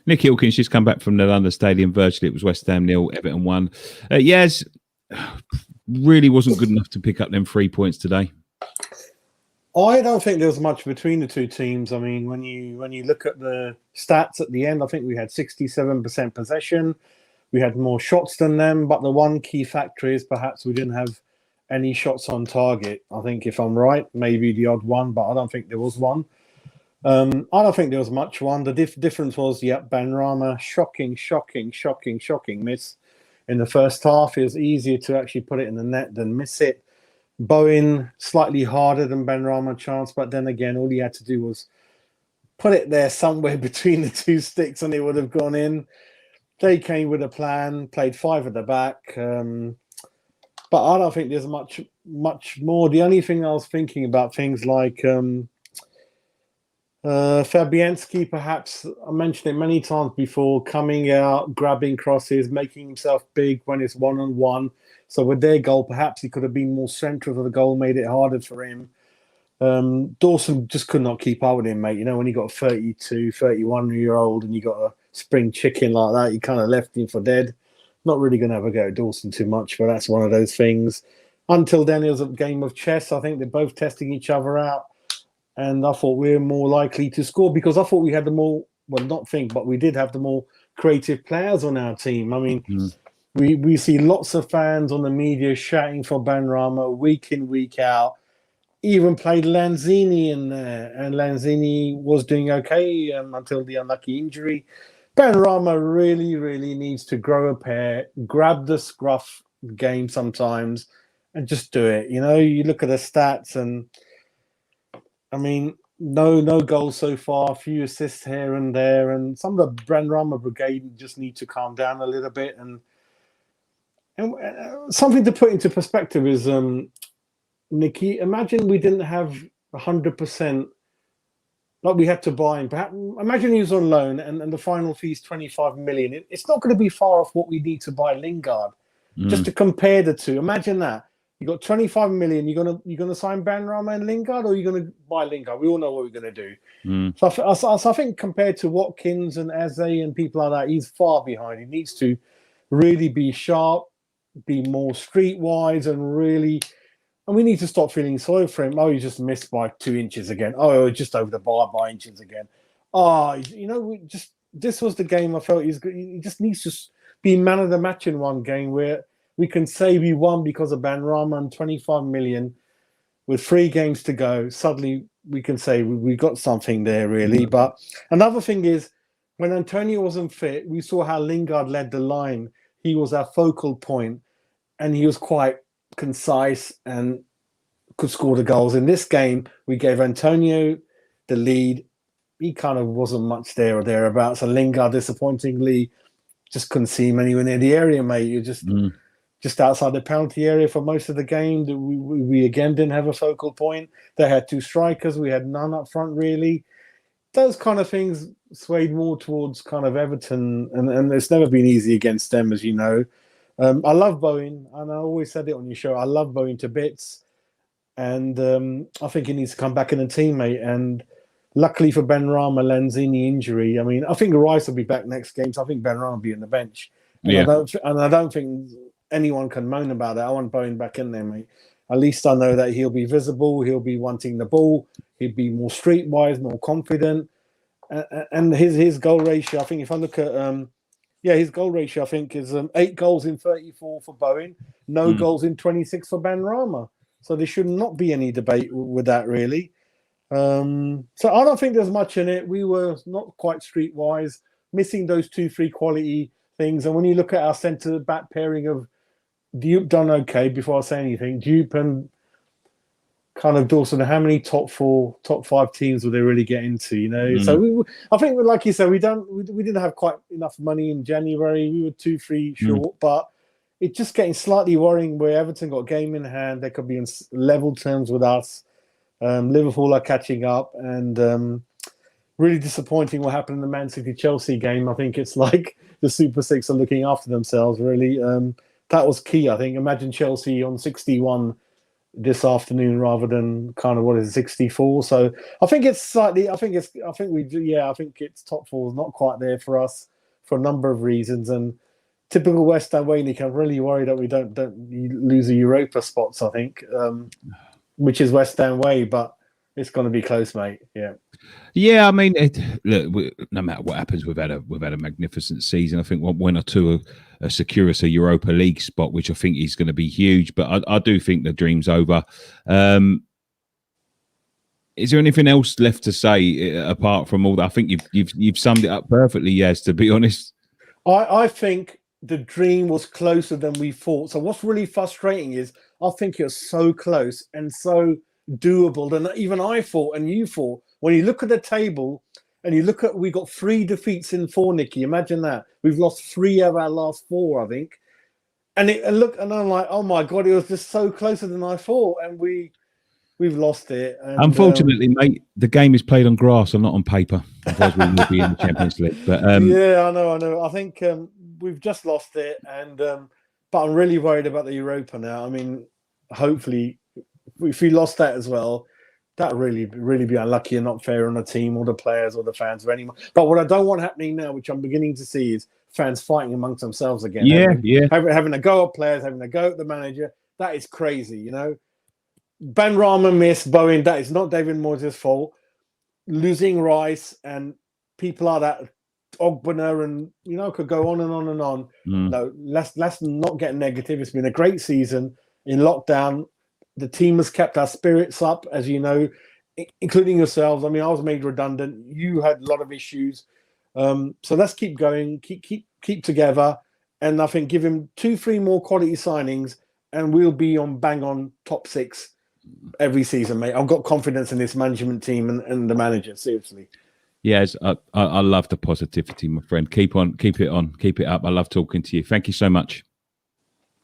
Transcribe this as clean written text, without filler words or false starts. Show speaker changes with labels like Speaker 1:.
Speaker 1: Nick Ilkins just come back from the London Stadium. Virtually, it was West Ham 0, Everton 1. Yes, really wasn't good enough to pick up them 3 points today.
Speaker 2: I don't think there was much between the two teams. I mean, when you look at the stats at the end, I think we had 67% possession. We had more shots than them, but the one key factor is perhaps we didn't have any shots on target. I think, if I'm right, maybe the odd one, but I don't think there was one. I don't think there was much one. The difference was, Benrahma, shocking miss in the first half. It was easier to actually put it in the net than miss it. Bowen, slightly harder than Benrahma chance, but then again, all he had to do was put it there somewhere between the two sticks and it would have gone in. They came with a plan, played 5 at the back. But I don't think there's much more. The only thing I was thinking about, things like Fabianski, perhaps, I mentioned it many times before, coming out, grabbing crosses, making himself big when it's one-on-one. So with their goal, perhaps he could have been more central to the goal, made it harder for him. Dawson just could not keep up with him, mate. You know, when you got a 32, 31-year-old and you got a spring chicken like that, you kind of left him for dead. Not really going to have a go at Dawson too much, but that's one of those things. Until then, it was a game of chess. I think they're both testing each other out. And I thought we were more likely to score because I thought we had the more, well, not think, but we did have the more creative players on our team. I mean, we see lots of fans on the media shouting for Benrahma week in, week out. Even played Lanzini in there, and Lanzini was doing okay until the unlucky injury. Benrahma really needs to grow a pair, grab the scruff game sometimes, and just do it. You know, you look at the stats, and I mean, no goals so far, a few assists here and there, and some of the Benrahma brigade just need to calm down a little bit. And something to put into perspective is, Nicky, imagine we didn't have 100%. Like we had to buy him. Perhaps, imagine he was on loan and the final fee is 25 million. It's not going to be far off what we need to buy Lingard. Just to compare the two. Imagine that. You got 25 million. You're gonna sign Benrahma and Lingard, or you're gonna buy Lingard? We all know what we're gonna do. So I think compared to Watkins and Eze and people like that, he's far behind. He needs to really be sharp, be more streetwise, and really. And we need to stop feeling sorry for him. Oh, he just missed by 2 inches again. Oh, just over the bar by inches again. Oh, you know, this was the game I felt he just needs to be man of the match in one game where we can say we won because of Benrahma and 25 million with 3 games to go. Suddenly we can say we got something there, really. But another thing is, when Antonio wasn't fit, we saw how Lingard led the line. He was our focal point, and he was quite concise and could score the goals. In this game, we gave Antonio the lead. He kind of wasn't much there or thereabouts. And Lingard, disappointingly, just couldn't see him anywhere near the area, mate. You're just outside the penalty area for most of the game. We again didn't have a focal point. They had 2 strikers. We had none up front, really. Those kind of things swayed more towards kind of Everton, and it's never been easy against them, as you know. I love Bowen, and I always said it on your show. I love Bowen to bits, and I think he needs to come back in the team, mate. And luckily for Benrahma, Lanzini injury. I mean, I think Rice will be back next game, so I think Benrahma will be on the bench. And I don't think anyone can moan about it. I want Bowen back in there, mate. At least I know that he'll be visible. He'll be wanting the ball. He'll be more streetwise, more confident, and his goal ratio. I think if I look at his goal ratio, I think, is 8 goals in 34 for Bowen, no goals in 26 for Benrahma. So there should not be any debate with that, really. So I don't think there's much in it. We were not quite streetwise, missing those 2-3 quality things. And when you look at our centre-back pairing of Diop, done okay, before I say anything, Diop and kind of Dawson, how many top 5 teams will they really get into, you know? So I think, like you said, we didn't have quite enough money in January. We were 2-3 short, but it's just getting slightly worrying where Everton got a game in hand. They could be in level terms with us. Liverpool are catching up, and really disappointing what happened in the Man City-Chelsea game. I think it's like the Super Six are looking after themselves, really. That was key, I think. Imagine Chelsea on 61 this afternoon rather than kind of what is it, 64. So I think it's slightly. I think we do. Yeah, I think it's top four is not quite there for us for a number of reasons. And typical West Ham way, Nick, I'm really worried that we don't lose the Europa spots. I think, which is West Ham way, but it's going to be close, mate. Yeah.
Speaker 1: Yeah, I mean, look, no matter what happens, we've had a magnificent season. I think one or two secure us a Europa League spot, which I think is going to be huge. But I do think the dream's over. Is there anything else left to say apart from all that? I think you've summed it up perfectly. Yes, to be honest,
Speaker 2: I think the dream was closer than we thought. So what's really frustrating is I think it was so close and so doable than even I thought and you thought. When you look at the table and you look at, we got 3 defeats in 4, Nicky. Imagine that. We've lost 3 of our last 4, I think. And I'm like, oh my God, it was just so closer than I thought. And we've lost it. And,
Speaker 1: unfortunately, mate, the game is played on grass and not on paper. Otherwise, we will be in the Champions League. But
Speaker 2: yeah, I know. I think we've just lost it. And but I'm really worried about the Europa now. I mean, hopefully, if we lost that as well, that really be unlucky and not fair on the team or the players or the fans or anyone. But what I don't want happening now, which I'm beginning to see, is fans fighting amongst themselves again. Having a go at players, having a go at the manager. That is crazy, you know. Benrahma missed Bowen. That is not David Moyes' fault. Losing Rice and people like that, Ogbonna, and could go on and on and on. No, let's not get negative. It's been a great season in lockdown. The team has kept our spirits up, as you know, including yourselves. I mean, I was made redundant. You had a lot of issues. So let's keep going, keep together. And I think give him 2-3 more quality signings and we'll be bang on top 6 every season, mate. I've got confidence in this management team and the manager, seriously.
Speaker 1: Yes, I love the positivity, my friend. Keep it up. I love talking to you. Thank you so much.